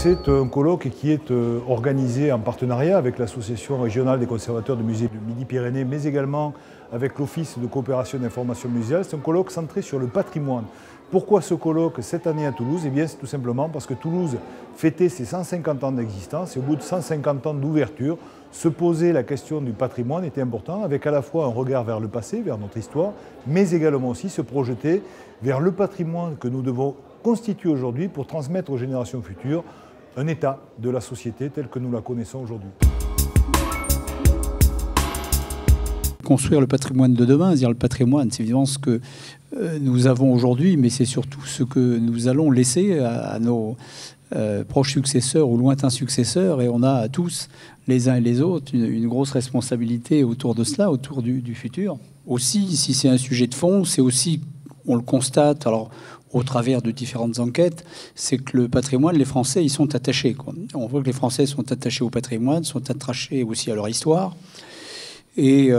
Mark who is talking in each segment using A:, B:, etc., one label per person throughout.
A: C'est un colloque qui est organisé en partenariat avec l'Association régionale des conservateurs de musées de Midi-Pyrénées, mais également avec l'Office de coopération d'information muséale. C'est un colloque centré sur le patrimoine. Pourquoi ce colloque cette année à Toulouse? Eh bien, c'est tout simplement parce que Toulouse fêtait ses 150 ans d'existence et au bout de 150 ans d'ouverture, se poser la question du patrimoine était important, avec à la fois un regard vers le passé, vers notre histoire, mais également aussi se projeter vers le patrimoine que nous devons constituer aujourd'hui pour transmettre aux générations futures un état de la société telle que nous la connaissons aujourd'hui.
B: Construire le patrimoine de demain, c'est-à-dire le patrimoine, c'est évidemment ce que nous avons aujourd'hui, mais c'est surtout ce que nous allons laisser à nos proches successeurs ou lointains successeurs, et on a tous, les uns et les autres, une grosse responsabilité autour de cela, autour du futur. Aussi, si c'est un sujet de fond, c'est aussi, on le constate, alors au travers de différentes enquêtes, c'est que le patrimoine, les Français, ils sont attachés, quoi. On voit que les Français sont attachés au patrimoine, sont attachés aussi à leur histoire. Et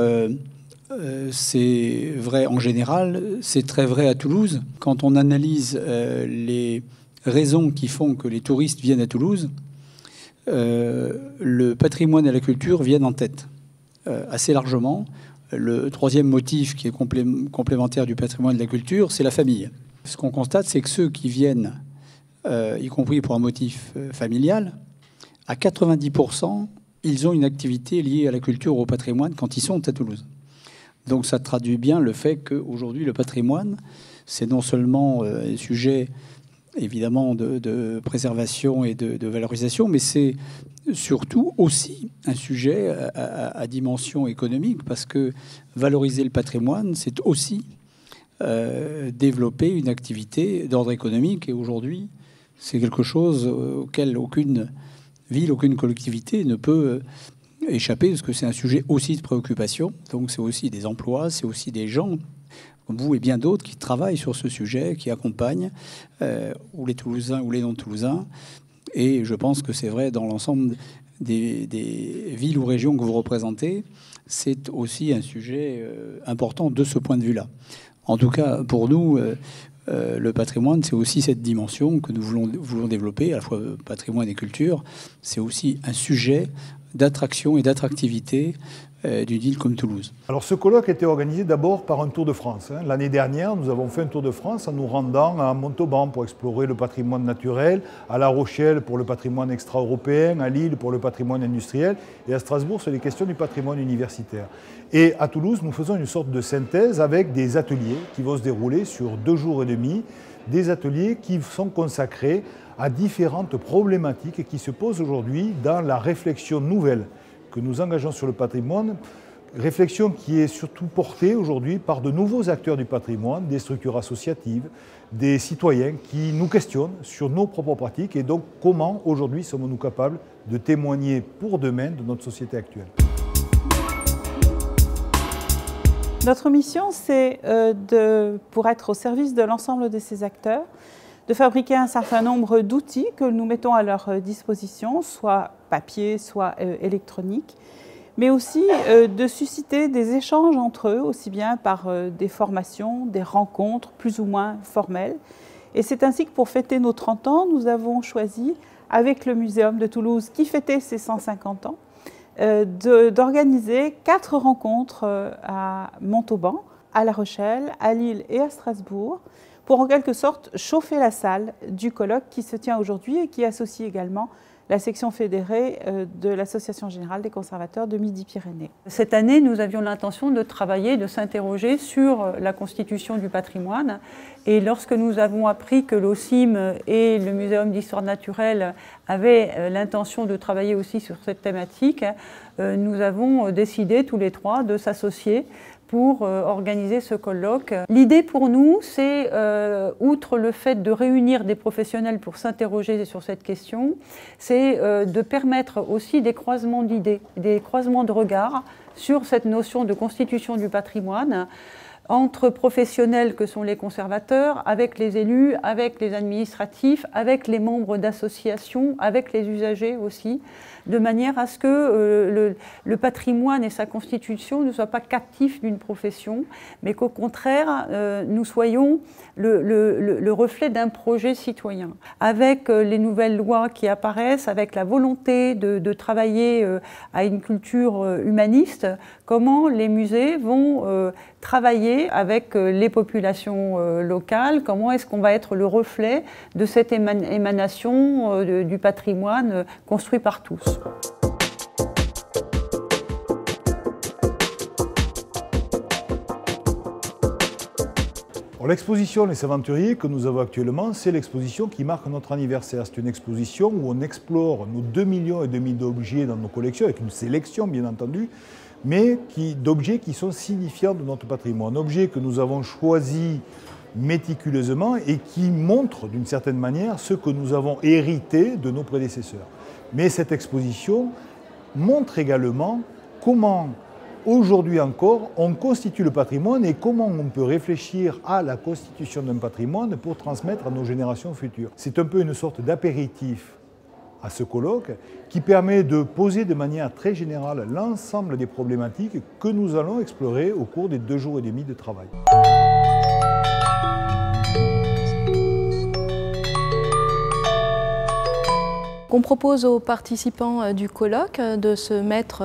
B: c'est vrai en général, c'est très vrai à Toulouse. Quand on analyse les raisons qui font que les touristes viennent à Toulouse, le patrimoine et la culture viennent en tête, assez largement. Le troisième motif qui est complémentaire du patrimoine et de la culture, c'est la famille. Ce qu'on constate, c'est que ceux qui viennent, y compris pour un motif familial, à 90%, ils ont une activité liée à la culture ou au patrimoine quand ils sont à Toulouse. Donc ça traduit bien le fait qu'aujourd'hui, le patrimoine, c'est non seulement un sujet évidemment de préservation et de valorisation, mais c'est surtout aussi un sujet à dimension économique, parce que valoriser le patrimoine, c'est aussi développer une activité d'ordre économique. Et aujourd'hui, c'est quelque chose auquel aucune ville, aucune collectivité ne peut échapper, parce que c'est un sujet aussi de préoccupation. Donc c'est aussi des emplois, c'est aussi des gens comme vous et bien d'autres qui travaillent sur ce sujet, qui accompagnent ou les Toulousains ou les non-Toulousains. Et je pense que c'est vrai dans l'ensemble des villes ou régions que vous représentez. C'est aussi un sujet important de ce point de vue-là. En tout cas, pour nous, le patrimoine, c'est aussi cette dimension que nous voulons développer, à la fois patrimoine et culture. C'est aussi un sujet d'attraction et d'attractivité d'une île comme Toulouse.
A: Alors ce colloque a été organisé d'abord par un Tour de France. L'année dernière, nous avons fait un Tour de France en nous rendant à Montauban pour explorer le patrimoine naturel, à La Rochelle pour le patrimoine extra-européen, à Lille pour le patrimoine industriel et à Strasbourg sur les questions du patrimoine universitaire. Et à Toulouse, nous faisons une sorte de synthèse avec des ateliers qui vont se dérouler sur 2 jours et demi, des ateliers qui sont consacrés à différentes problématiques qui se posent aujourd'hui dans la réflexion nouvelle que nous engageons sur le patrimoine, réflexion qui est surtout portée aujourd'hui par de nouveaux acteurs du patrimoine, des structures associatives, des citoyens qui nous questionnent sur nos propres pratiques et donc comment aujourd'hui sommes-nous capables de témoigner pour demain de notre société actuelle.
C: Notre mission, c'est pour être au service de l'ensemble de ces acteurs, de fabriquer un certain nombre d'outils que nous mettons à leur disposition, soit papier, soit électronique, mais aussi de susciter des échanges entre eux, aussi bien par des formations, des rencontres plus ou moins formelles. Et c'est ainsi que pour fêter nos 30 ans, nous avons choisi, avec le Muséum de Toulouse, qui fêtait ses 150 ans, d'organiser 4 rencontres à Montauban, à La Rochelle, à Lille et à Strasbourg, pour en quelque sorte chauffer la salle du colloque qui se tient aujourd'hui et qui associe également la section fédérée de l'Association générale des conservateurs de Midi-Pyrénées.
D: Cette année, nous avions l'intention de travailler, de s'interroger sur la constitution du patrimoine. Et lorsque nous avons appris que l'OCIM et le Muséum d'histoire naturelle avaient l'intention de travailler aussi sur cette thématique, nous avons décidé tous les 3 de s'associer pour organiser ce colloque. L'idée pour nous, c'est, outre le fait de réunir des professionnels pour s'interroger sur cette question, c'est de permettre aussi des croisements d'idées, des croisements de regards sur cette notion de constitution du patrimoine, entre professionnels que sont les conservateurs, avec les élus, avec les administratifs, avec les membres d'associations, avec les usagers aussi, de manière à ce que le patrimoine et sa constitution ne soient pas captifs d'une profession, mais qu'au contraire, nous soyons le reflet d'un projet citoyen. Avec les nouvelles lois qui apparaissent, avec la volonté de travailler à une culture humaniste, comment les musées vont travailler avec les populations locales, comment est-ce qu'on va être le reflet de cette émanation du patrimoine construit par tous.
A: L'exposition Les Aventuriers que nous avons actuellement, c'est l'exposition qui marque notre anniversaire. C'est une exposition où on explore nos 2,5 millions d'objets dans nos collections, avec une sélection bien entendu, mais d'objets qui sont signifiants de notre patrimoine. Objets que nous avons choisis méticuleusement et qui montrent d'une certaine manière ce que nous avons hérité de nos prédécesseurs. Mais cette exposition montre également comment, aujourd'hui encore, on constitue le patrimoine et comment on peut réfléchir à la constitution d'un patrimoine pour transmettre à nos générations futures. C'est un peu une sorte d'apéritif à ce colloque qui permet de poser de manière très générale l'ensemble des problématiques que nous allons explorer au cours des 2 jours et demi de travail.
E: On propose aux participants du colloque de se mettre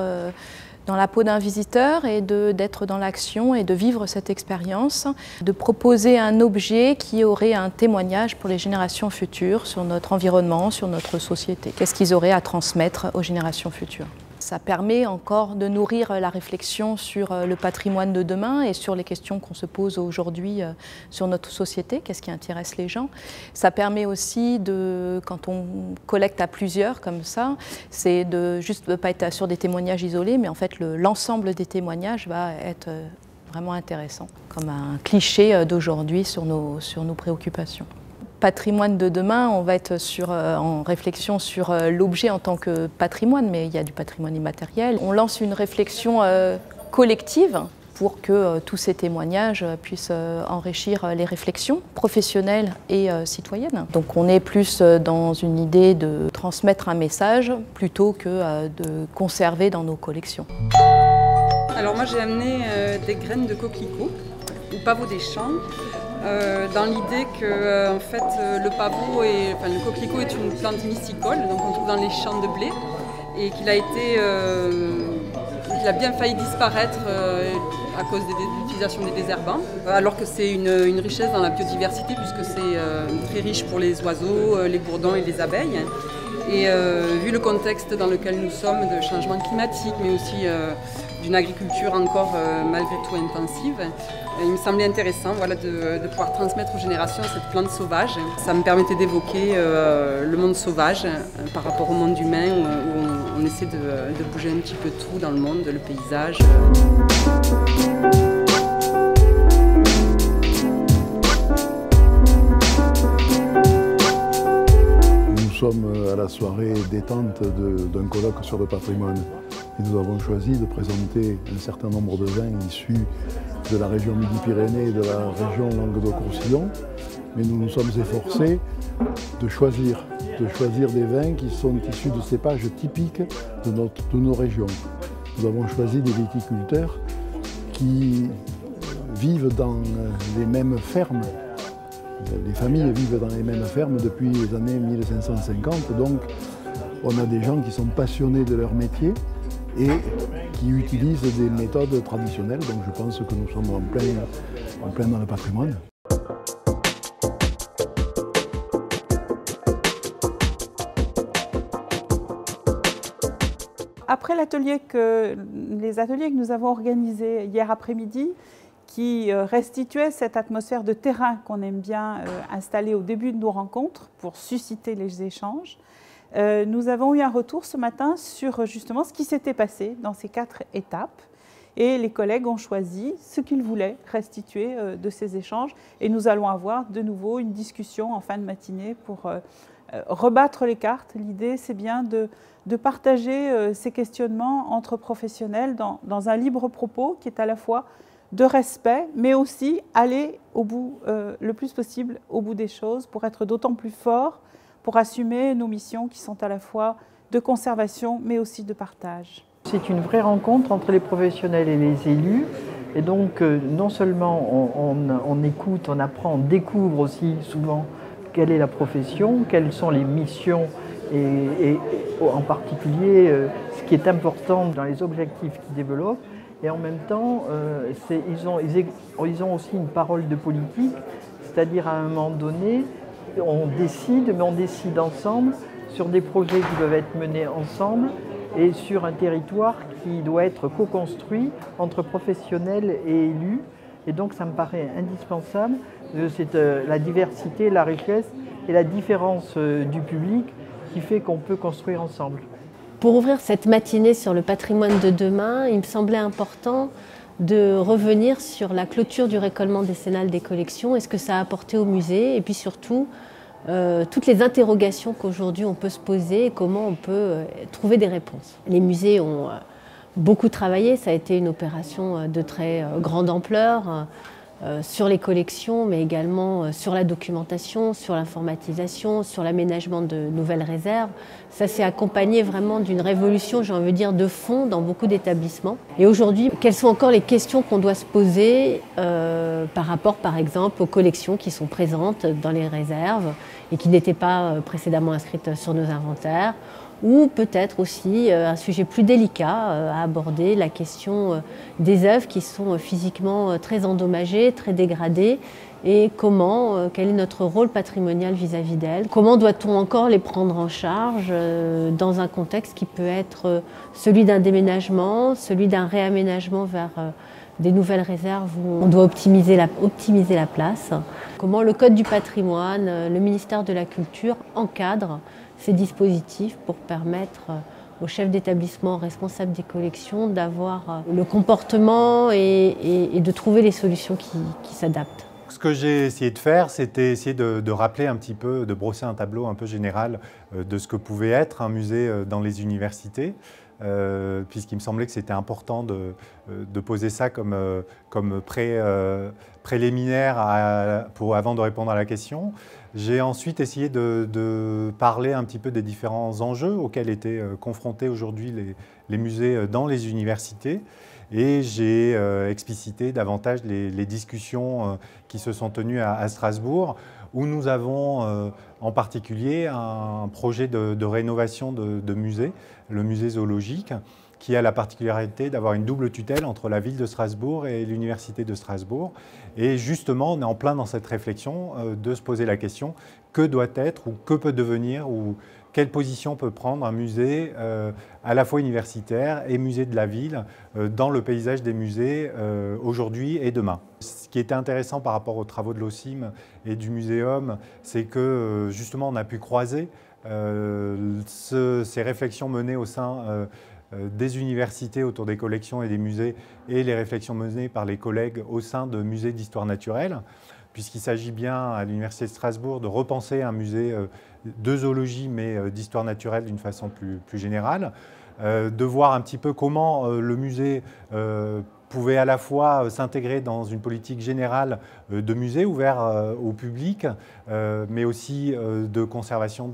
E: dans la peau d'un visiteur et d'être dans l'action et de vivre cette expérience, de proposer un objet qui aurait un témoignage pour les générations futures sur notre environnement, sur notre société. Qu'est-ce qu'ils auraient à transmettre aux générations futures? Ça permet encore de nourrir la réflexion sur le patrimoine de demain et sur les questions qu'on se pose aujourd'hui sur notre société, qu'est-ce qui intéresse les gens. Ça permet aussi, quand on collecte à plusieurs comme ça, c'est de juste ne pas être sur des témoignages isolés, mais en fait l'ensemble des témoignages va être vraiment intéressant, comme un cliché d'aujourd'hui sur nos préoccupations. Patrimoine de demain, on va être en réflexion sur l'objet en tant que patrimoine, mais il y a du patrimoine immatériel. On lance une réflexion collective pour que tous ces témoignages puissent enrichir les réflexions professionnelles et citoyennes. Donc on est plus dans une idée de transmettre un message plutôt que de conserver dans nos collections.
F: Alors moi j'ai amené des graines de coquelicot, ou pavot des champs, dans l'idée que en fait, le coquelicot est une plante mysticole, donc on trouve dans les champs de blé, et qu'il a bien failli disparaître à cause de l'utilisation des désherbants, alors que c'est une richesse dans la biodiversité puisque c'est très riche pour les oiseaux, les bourdons et les abeilles. Et vu le contexte dans lequel nous sommes de changement climatique, mais aussi d'une agriculture encore malgré tout intensive, il me semblait intéressant de pouvoir transmettre aux générations cette plante sauvage. Ça me permettait d'évoquer le monde sauvage par rapport au monde humain où on essaie de bouger un petit peu tout dans le monde, le paysage.
G: Nous sommes à la soirée détente d'un colloque sur le patrimoine. Et nous avons choisi de présenter un certain nombre de vins issus de la région Midi-Pyrénées et de la région Languedoc-Roussillon. Mais nous nous sommes efforcés de choisir des vins qui sont issus de cépages typiques de nos régions. Nous avons choisi des viticulteurs qui vivent dans les mêmes fermes. Les familles vivent dans les mêmes fermes depuis les années 1550. Donc on a des gens qui sont passionnés de leur métier et qui utilisent des méthodes traditionnelles. Donc je pense que nous sommes en plein dans le patrimoine.
C: Après les ateliers que nous avons organisés hier après-midi, qui restituaient cette atmosphère de terrain qu'on aime bien installer au début de nos rencontres pour susciter les échanges, nous avons eu un retour ce matin sur justement ce qui s'était passé dans ces 4 étapes. Et les collègues ont choisi ce qu'ils voulaient restituer de ces échanges. Et nous allons avoir de nouveau une discussion en fin de matinée pour rebattre les cartes. L'idée, c'est bien de partager ces questionnements entre professionnels dans un libre propos qui est à la fois de respect, mais aussi aller au bout, le plus possible au bout des choses pour être d'autant plus fort, pour assumer nos missions qui sont à la fois de conservation, mais aussi de partage.
H: C'est une vraie rencontre entre les professionnels et les élus. Et donc, non seulement on écoute, on apprend, on découvre aussi souvent quelle est la profession, quelles sont les missions et en particulier ce qui est important dans les objectifs qu'ils développent. Et en même temps, ils ont aussi une parole de politique, c'est-à-dire à un moment donné, on décide, mais on décide ensemble sur des projets qui doivent être menés ensemble et sur un territoire qui doit être co-construit entre professionnels et élus. Et donc ça me paraît indispensable, c'est la diversité, la richesse et la différence du public qui fait qu'on peut construire ensemble.
I: Pour ouvrir cette matinée sur le patrimoine de demain, il me semblait important de revenir sur la clôture du récollement décennal des collections et ce que ça a apporté au musée, et puis surtout toutes les interrogations qu'aujourd'hui on peut se poser et comment on peut trouver des réponses. Les musées ont beaucoup travaillé, ça a été une opération de très grande ampleur sur les collections, mais également sur la documentation, sur l'informatisation, sur l'aménagement de nouvelles réserves. Ça s'est accompagné vraiment d'une révolution, j'ai envie de dire, de fond dans beaucoup d'établissements. Et aujourd'hui, quelles sont encore les questions qu'on doit se poser par rapport, par exemple, aux collections qui sont présentes dans les réserves et qui n'étaient pas précédemment inscrites sur nos inventaires, ou peut-être aussi un sujet plus délicat à aborder, la question des œuvres qui sont physiquement très endommagées, très dégradées, et quel est notre rôle patrimonial vis-à-vis d'elles. Comment doit-on encore les prendre en charge dans un contexte qui peut être celui d'un déménagement, celui d'un réaménagement vers des nouvelles réserves où on doit optimiser la place. Comment le Code du patrimoine, le ministère de la Culture encadre ces dispositifs pour permettre aux chefs d'établissement responsables des collections d'avoir le comportement et de trouver les solutions qui s'adaptent.
J: Ce que j'ai essayé de faire, c'était essayer de rappeler un petit peu, de brosser un tableau un peu général de ce que pouvait être un musée dans les universités, puisqu'il me semblait que c'était important de poser ça comme préliminaire avant de répondre à la question. J'ai ensuite essayé de parler un petit peu des différents enjeux auxquels étaient confrontés aujourd'hui les musées dans les universités. Et j'ai explicité davantage les discussions qui se sont tenues à Strasbourg, où nous avons en particulier un projet de rénovation de musée, le musée zoologique, qui a la particularité d'avoir une double tutelle entre la ville de Strasbourg et l'université de Strasbourg. Et justement, on est en plein dans cette réflexion de se poser la question, que doit être ou que peut devenir ou quelle position peut prendre un musée à la fois universitaire et musée de la ville dans le paysage des musées aujourd'hui et demain. Ce qui était intéressant par rapport aux travaux de l'OCIM et du muséum, c'est que justement on a pu croiser ces réflexions menées au sein des universités autour des collections et des musées et les réflexions menées par les collègues au sein de musées d'histoire naturelle, puisqu'il s'agit bien à l'Université de Strasbourg de repenser un musée de zoologie mais d'histoire naturelle d'une façon plus générale, de voir un petit peu comment le musée pouvait à la fois s'intégrer dans une politique générale de musée ouvert au public, mais aussi de conservation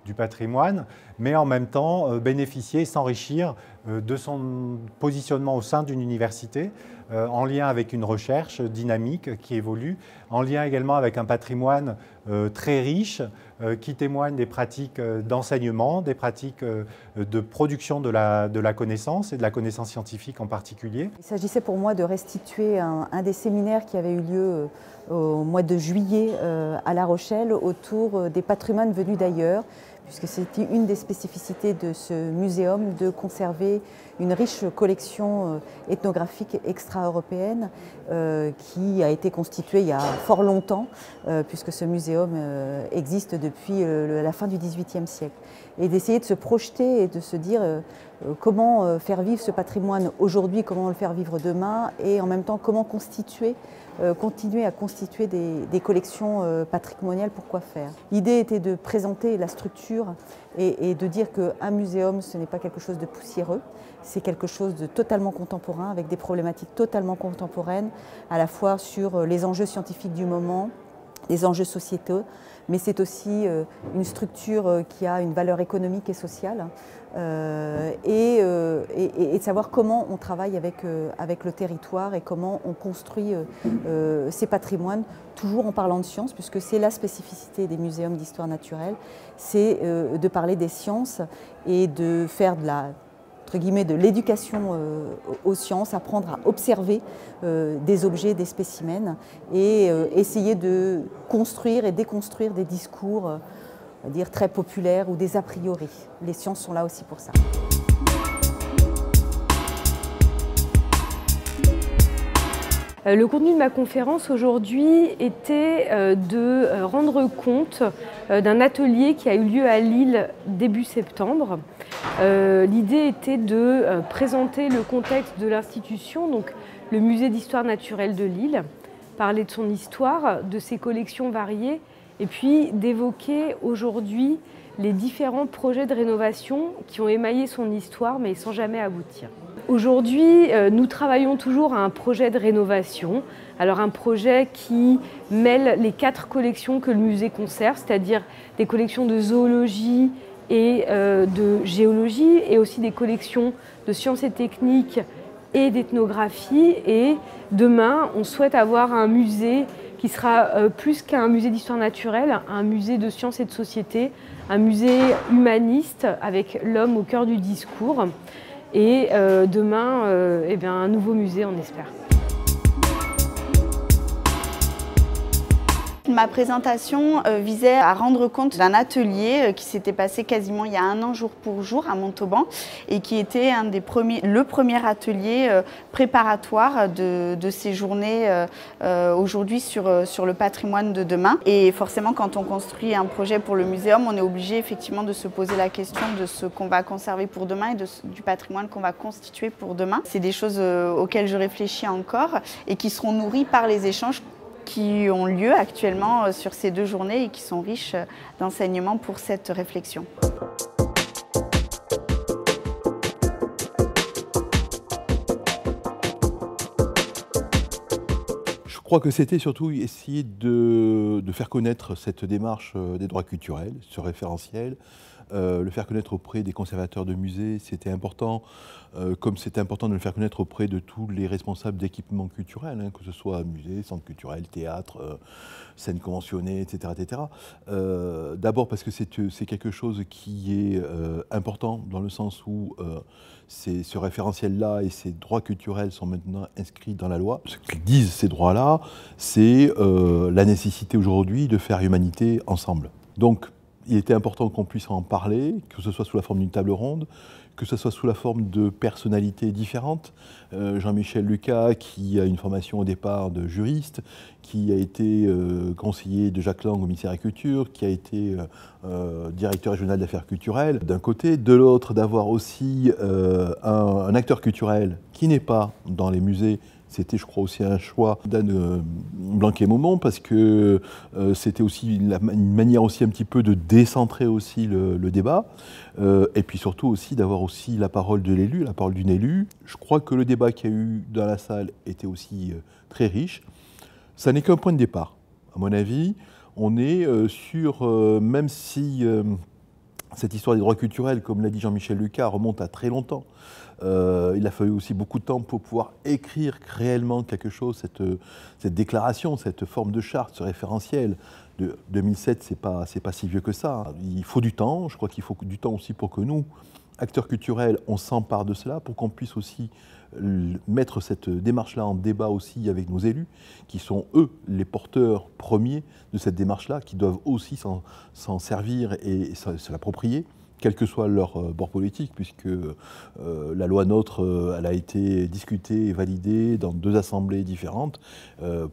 J: du patrimoine, mais en même temps bénéficier, s'enrichir de son positionnement au sein d'une université, en lien avec une recherche dynamique qui évolue, en lien également avec un patrimoine très riche qui témoigne des pratiques d'enseignement, des pratiques de production de la connaissance et de la connaissance scientifique en particulier.
K: Il s'agissait pour moi de restituer un des séminaires qui avait eu lieu au mois de juillet à La Rochelle autour des patrimoines venus d'ailleurs, puisque c'était une des spécificités de ce muséum de conserver une riche collection ethnographique extra-européenne qui a été constituée il y a fort longtemps, puisque ce muséum existe depuis la fin du XVIIIe siècle. Et d'essayer de se projeter et de se dire comment faire vivre ce patrimoine aujourd'hui, comment le faire vivre demain, et en même temps comment continuer à constituer des collections patrimoniales, pourquoi faire. L'idée était de présenter la structure et de dire qu'un muséum, ce n'est pas quelque chose de poussiéreux, c'est quelque chose de totalement contemporain, avec des problématiques totalement contemporaines, à la fois sur les enjeux scientifiques du moment, les enjeux sociétaux, mais c'est aussi une structure qui a une valeur économique et sociale, et de savoir comment on travaille avec le territoire et comment on construit ces patrimoines, toujours en parlant de sciences, puisque c'est la spécificité des muséums d'histoire naturelle, c'est de parler des sciences et de faire de l'éducation aux sciences, apprendre à observer des objets, des spécimens, et essayer de construire et déconstruire des discours, on va dire, très populaires ou des a priori. Les sciences sont là aussi pour ça.
L: Le contenu de ma conférence aujourd'hui était de rendre compte d'un atelier qui a eu lieu à Lille début septembre. L'idée était de présenter le contexte de l'institution, donc le musée d'histoire naturelle de Lille, parler de son histoire, de ses collections variées, et puis d'évoquer aujourd'hui les différents projets de rénovation qui ont émaillé son histoire mais sans jamais aboutir. Aujourd'hui, nous travaillons toujours à un projet de rénovation. Alors un projet qui mêle les 4 collections que le musée conserve, c'est-à-dire des collections de zoologie et de géologie, et aussi des collections de sciences et techniques et d'ethnographie. Et demain, on souhaite avoir un musée qui sera plus qu'un musée d'histoire naturelle, un musée de sciences et de société, un musée humaniste avec l'homme au cœur du discours. Et demain, un nouveau musée, on espère.
M: Ma présentation visait à rendre compte d'un atelier qui s'était passé quasiment il y a 1 an jour pour jour à Montauban, et qui était le premier atelier préparatoire de ces journées aujourd'hui sur le patrimoine de demain. Et forcément, quand on construit un projet pour le muséum, on est obligé effectivement de se poser la question de ce qu'on va conserver pour demain et du patrimoine qu'on va constituer pour demain. C'est des choses auxquelles je réfléchis encore et qui seront nourries par les échanges qui ont lieu actuellement sur ces 2 journées et qui sont riches d'enseignements pour cette réflexion.
G: Je crois que c'était surtout essayer de faire connaître cette démarche des droits culturels, ce référentiel, le faire connaître auprès des conservateurs de musées, c'était important, comme c'était important de le faire connaître auprès de tous les responsables d'équipements culturels, hein, que ce soit musée, centre culturel, théâtre, scène conventionnée, etc. etc. D'abord parce que c'est quelque chose qui est important dans le sens où ce référentiel-là et ces droits culturels sont maintenant inscrits dans la loi. Ce qu'ils disent, ces droits-là, c'est la nécessité aujourd'hui de faire humanité ensemble. Donc, il était important qu'on puisse en parler, que ce soit sous la forme d'une table ronde, que ce soit sous la forme de personnalités différentes. Jean-Michel Lucas, qui a une formation au départ de juriste, qui a été conseiller de Jacques Lang au ministère de la Culture, qui a été directeur régional d'affaires culturelles, d'un côté. De l'autre, d'avoir aussi un acteur culturel qui n'est pas dans les musées. C'était, je crois, aussi un choix d'Anne Blanquet-Maumont, parce que c'était aussi une manière aussi un petit peu de décentrer aussi le débat, et puis surtout aussi d'avoir aussi la parole de l'élu, la parole d'une élue. Je crois que le débat qu'il y a eu dans la salle était aussi très riche. Ça n'est qu'un point de départ, à mon avis. On est sur, même si cette histoire des droits culturels, comme l'a dit Jean-Michel Lucas, remonte à très longtemps. Il a fallu aussi beaucoup de temps pour pouvoir écrire réellement quelque chose, cette déclaration, cette forme de charte, ce référentiel. De 2007, c'est pas si vieux que ça. Il faut du temps, je crois qu'il faut du temps aussi pour que nous, acteurs culturels, on s'empare de cela, pour qu'on puisse aussi mettre cette démarche-là en débat aussi avec nos élus, qui sont eux les porteurs premiers de cette démarche-là, qui doivent aussi s'en servir et se l'approprier, quel que soit leur bord politique, puisque la loi NOTRe, elle a été discutée et validée dans 2 assemblées différentes,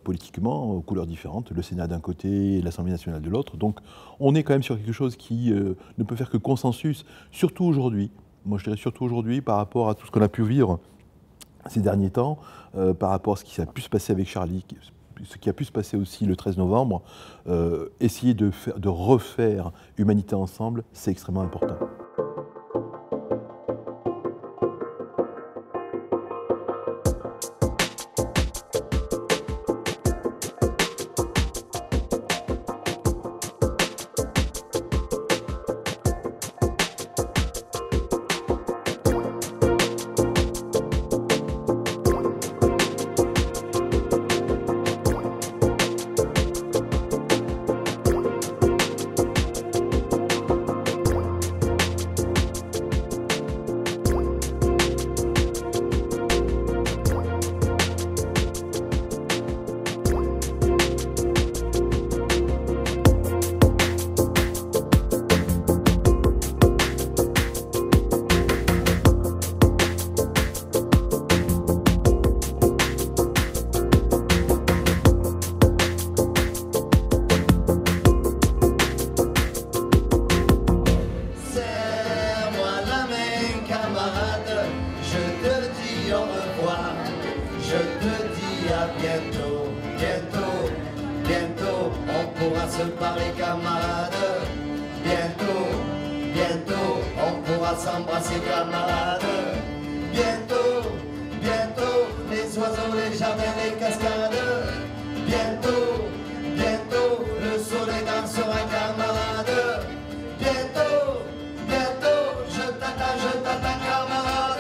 G: politiquement, aux couleurs différentes, le Sénat d'un côté et l'Assemblée nationale de l'autre. Donc on est quand même sur quelque chose qui ne peut faire que consensus, surtout aujourd'hui, Moi, je dirais surtout aujourd'hui, par rapport à tout ce qu'on a pu vivre ces derniers temps, par rapport à ce qui a pu se passer avec Charlie, ce qui a pu se passer aussi le 13 novembre, essayer de refaire Humanité Ensemble, c'est extrêmement important.
N: S'embrasser camarades, bientôt, bientôt, les oiseaux, les jardins, les cascades, bientôt, bientôt, le soleil dansera camarades, bientôt, bientôt, je t'attends camarade.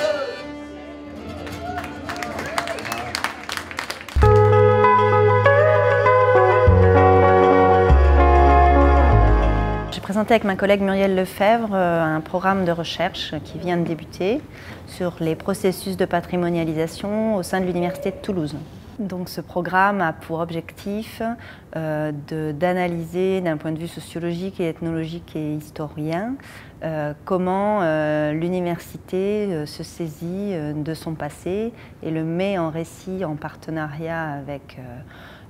O: J'ai présenté avec ma collègue Muriel Lefebvre un programme de recherche qui vient de débuter sur les processus de patrimonialisation au sein de l'Université de Toulouse. Donc ce programme a pour objectif d'analyser d'un point de vue sociologique et ethnologique et historien comment l'université se saisit de son passé et le met en récit en partenariat avec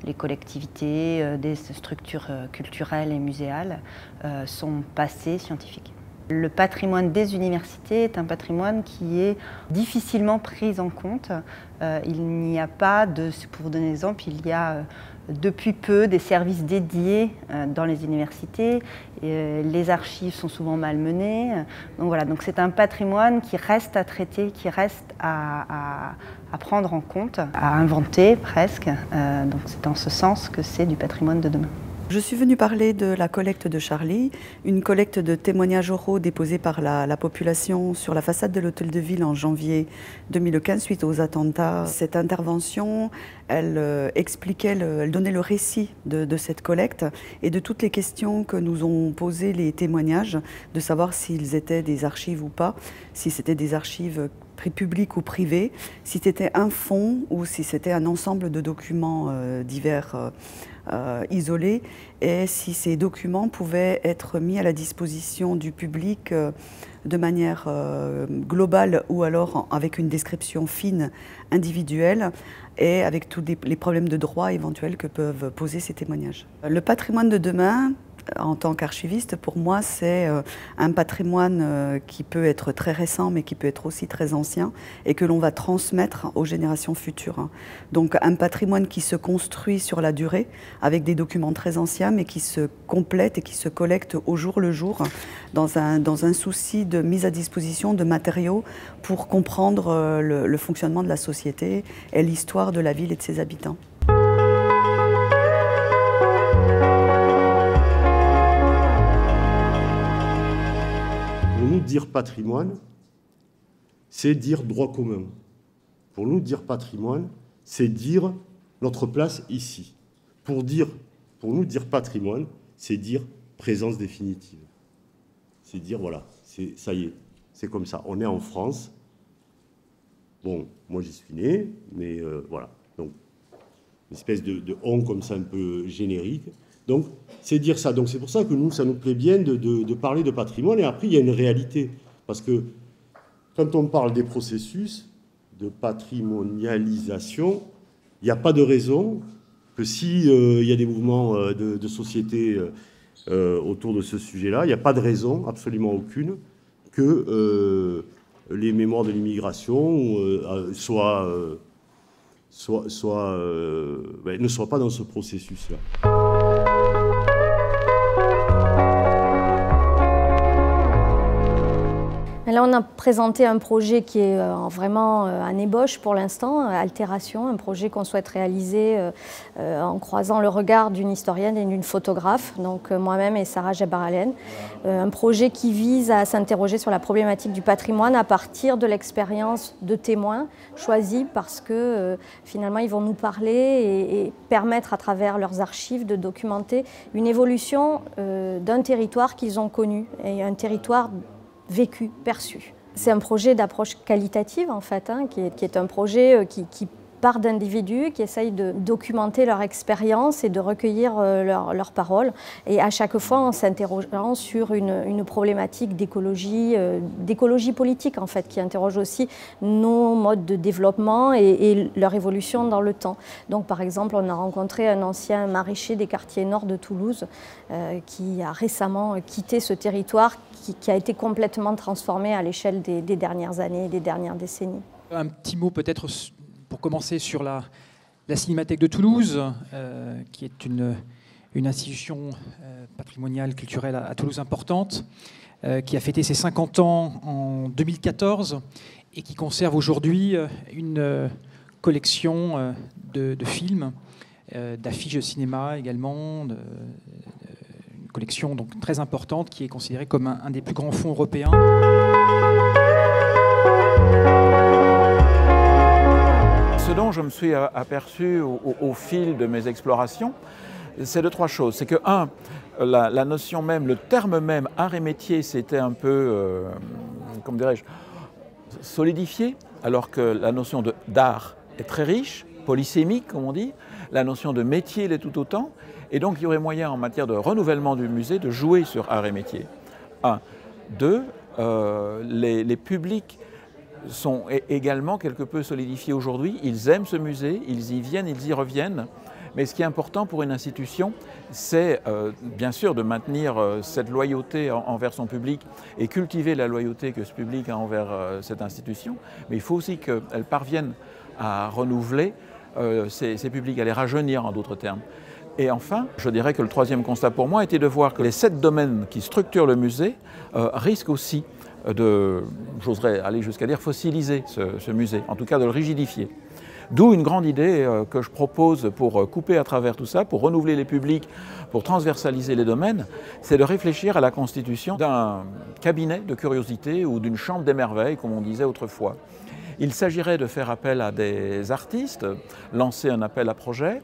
O: les collectivités, des structures culturelles et muséales, son passé scientifique. Le patrimoine des universités est un patrimoine qui est difficilement pris en compte. Il n'y a pas pour vous donner un exemple, il y a depuis peu des services dédiés dans les universités. Les archives sont souvent malmenées. Donc voilà, donc c'est un patrimoine qui reste à traiter, qui reste à prendre en compte, à inventer presque. Donc c'est en ce sens que c'est du patrimoine de demain.
P: Je suis venue parler de la collecte de Charlie, une collecte de témoignages oraux déposés par la population sur la façade de l'hôtel de ville en janvier 2015 suite aux attentats. Cette intervention, elle elle donnait le récit de cette collecte et de toutes les questions que nous ont posées les témoignages, de savoir s'ils étaient des archives ou pas, si c'était des archives publiques ou privées, si c'était un fonds ou si c'était un ensemble de documents divers isolés, et si ces documents pouvaient être mis à la disposition du public de manière globale ou alors avec une description fine, individuelle, et avec tous les problèmes de droit éventuels que peuvent poser ces témoignages. Le patrimoine de demain, en tant qu'archiviste, pour moi, c'est un patrimoine qui peut être très récent, mais qui peut être aussi très ancien, et que l'on va transmettre aux générations futures. Donc un patrimoine qui se construit sur la durée, avec des documents très anciens, mais qui se complète et qui se collecte au jour le jour, dans un souci de mise à disposition de matériaux pour comprendre le fonctionnement de la société et l'histoire de la ville et de ses habitants.
Q: Pour nous, dire patrimoine, c'est dire droit commun. Pour nous, dire patrimoine, c'est dire notre place ici. Pour nous, dire patrimoine, c'est dire présence définitive. C'est dire, voilà, ça y est, c'est comme ça. On est en France. Bon, moi, j'y suis né, mais voilà. Donc, une espèce de on comme ça, un peu générique. Donc, c'est dire ça. Donc, c'est pour ça que nous, ça nous plaît bien de parler de patrimoine. Et après, il y a une réalité. Parce que quand on parle des processus de patrimonialisation, il n'y a pas de raison que s'il y a des mouvements de société autour de ce sujet-là, il n'y a pas de raison, absolument aucune, que les mémoires de l'immigration ne soient pas dans ce processus-là.
R: Là, on a présenté un projet qui est vraiment un ébauche pour l'instant, Altération, un projet qu'on souhaite réaliser en croisant le regard d'une historienne et d'une photographe, donc moi-même et Sarah Jabaralen. Un projet qui vise à s'interroger sur la problématique du patrimoine à partir de l'expérience de témoins choisis parce que finalement ils vont nous parler et permettre à travers leurs archives de documenter une évolution d'un territoire qu'ils ont connu, et un territoire vécu, perçu. C'est un projet d'approche qualitative en fait, qui est un projet qui part d'individus qui essayent de documenter leur expérience et de recueillir leurs paroles, et à chaque fois en s'interrogeant sur une problématique d'écologie politique en fait, qui interroge aussi nos modes de développement et leur évolution dans le temps. Donc par exemple, on a rencontré un ancien maraîcher des quartiers nord de Toulouse qui a récemment quitté ce territoire qui a été complètement transformé à l'échelle des dernières années, des dernières décennies.
S: Un petit mot peut-être pour commencer sur la Cinémathèque de Toulouse, qui est une institution patrimoniale, culturelle à Toulouse importante, qui a fêté ses 50 ans en 2014 et qui conserve aujourd'hui une collection de films, d'affiches de cinéma également, une collection donc très importante qui est considérée comme un des plus grands fonds européens.
T: Ce dont je me suis aperçu au fil de mes explorations, c'est de trois choses. C'est que, un, la notion même, le terme même, art et métier, c'était un peu, comment dirais-je, solidifié, alors que la notion d'art est très riche, polysémique, comme on dit. La notion de métier l'est tout autant. Et donc, il y aurait moyen, en matière de renouvellement du musée, de jouer sur art et métier. Un. Deux, les publics sont également quelque peu solidifiés aujourd'hui. Ils aiment ce musée, ils y viennent, ils y reviennent. Mais ce qui est important pour une institution, c'est bien sûr de maintenir cette loyauté envers son public et cultiver la loyauté que ce public a envers cette institution. Mais il faut aussi qu'elle parvienne à renouveler ses publics, à les rajeunir en d'autres termes. Et enfin, je dirais que le troisième constat pour moi était de voir que les 7 domaines qui structurent le musée risquent aussi j'oserais aller jusqu'à dire fossiliser ce musée, en tout cas de le rigidifier. D'où une grande idée que je propose pour couper à travers tout ça, pour renouveler les publics, pour transversaliser les domaines, c'est de réfléchir à la constitution d'un cabinet de curiosité ou d'une chambre des merveilles, comme on disait autrefois. Il s'agirait de faire appel à des artistes, lancer un appel à projet,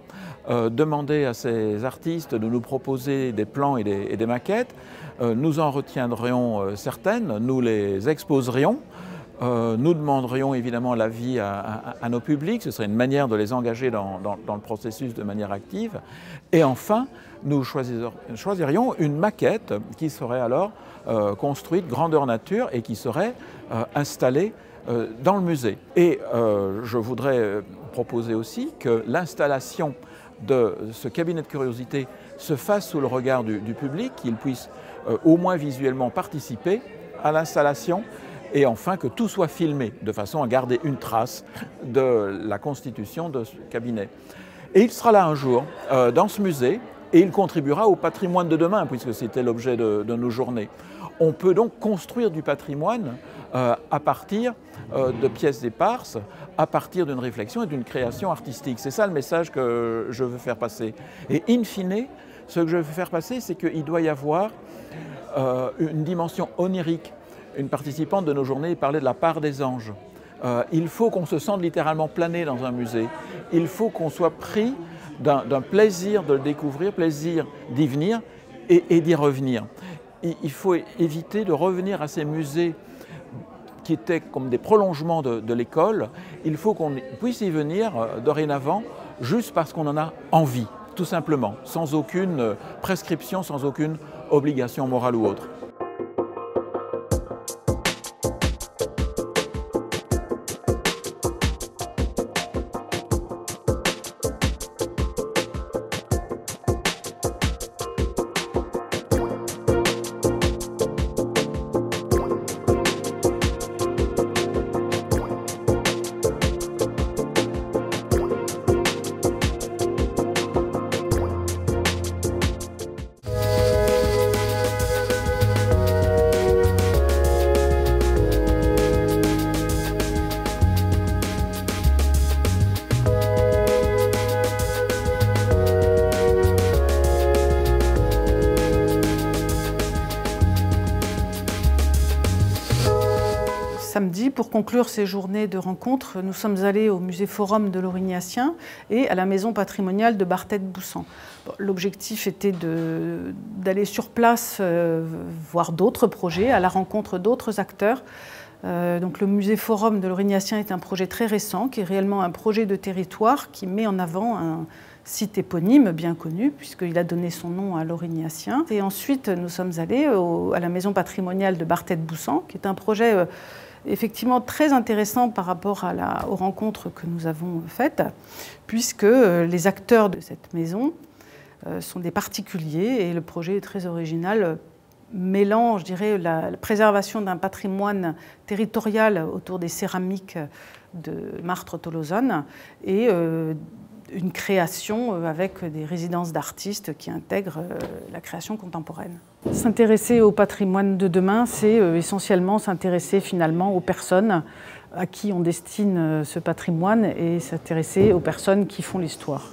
T: demander à ces artistes de nous proposer des plans et des maquettes. Nous en retiendrions certaines, nous les exposerions, nous demanderions évidemment l'avis à nos publics, ce serait une manière de les engager dans le processus de manière active. Et enfin, nous choisirions une maquette qui serait alors construite grandeur nature et qui serait installée dans le musée. Et je voudrais proposer aussi que l'installation de ce cabinet de curiosité se fasse sous le regard du public, qu'il puisse au moins visuellement participer à l'installation, et enfin que tout soit filmé, de façon à garder une trace de la constitution de ce cabinet. Et il sera là un jour, dans ce musée, et il contribuera au patrimoine de demain, puisque c'était l'objet de nos journées. On peut donc construire du patrimoine à partir de pièces éparses, à partir d'une réflexion et d'une création artistique. C'est ça le message que je veux faire passer. Et in fine, ce que je veux faire passer, c'est qu'il doit y avoir une dimension onirique. Une participante de nos journées parlait de la part des anges. Il faut qu'on se sente littéralement planer dans un musée. Il faut qu'on soit pris d'un plaisir de le découvrir, plaisir d'y venir et d'y revenir. Il faut éviter de revenir à ces musées qui étaient comme des prolongements de l'école. Il faut qu'on puisse y venir dorénavant juste parce qu'on en a envie, tout simplement, sans aucune prescription, sans aucune obligation morale ou autre.
C: samedi, pour conclure ces journées de rencontres, nous sommes allés au musée Forum de l'Aurignacien et à la maison patrimoniale de Barthète-Boussan. Bon, l'objectif était d'aller sur place voir d'autres projets, à la rencontre d'autres acteurs. Donc le musée Forum de l'Aurignacien est un projet très récent, qui est réellement un projet de territoire qui met en avant un site éponyme bien connu, puisqu'il a donné son nom à l'Aurignacien. Et ensuite, nous sommes allés à la maison patrimoniale de Barthète-Boussan, qui est un projet effectivement très intéressant par rapport aux rencontres que nous avons faites, puisque les acteurs de cette maison sont des particuliers, et le projet est très original, mêlant, je dirais, la préservation d'un patrimoine territorial autour des céramiques de Martre-Tolosane et une création avec des résidences d'artistes qui intègrent la création contemporaine. S'intéresser au patrimoine de demain, c'est essentiellement s'intéresser finalement aux personnes à qui on destine ce patrimoine et s'intéresser aux personnes qui font l'histoire.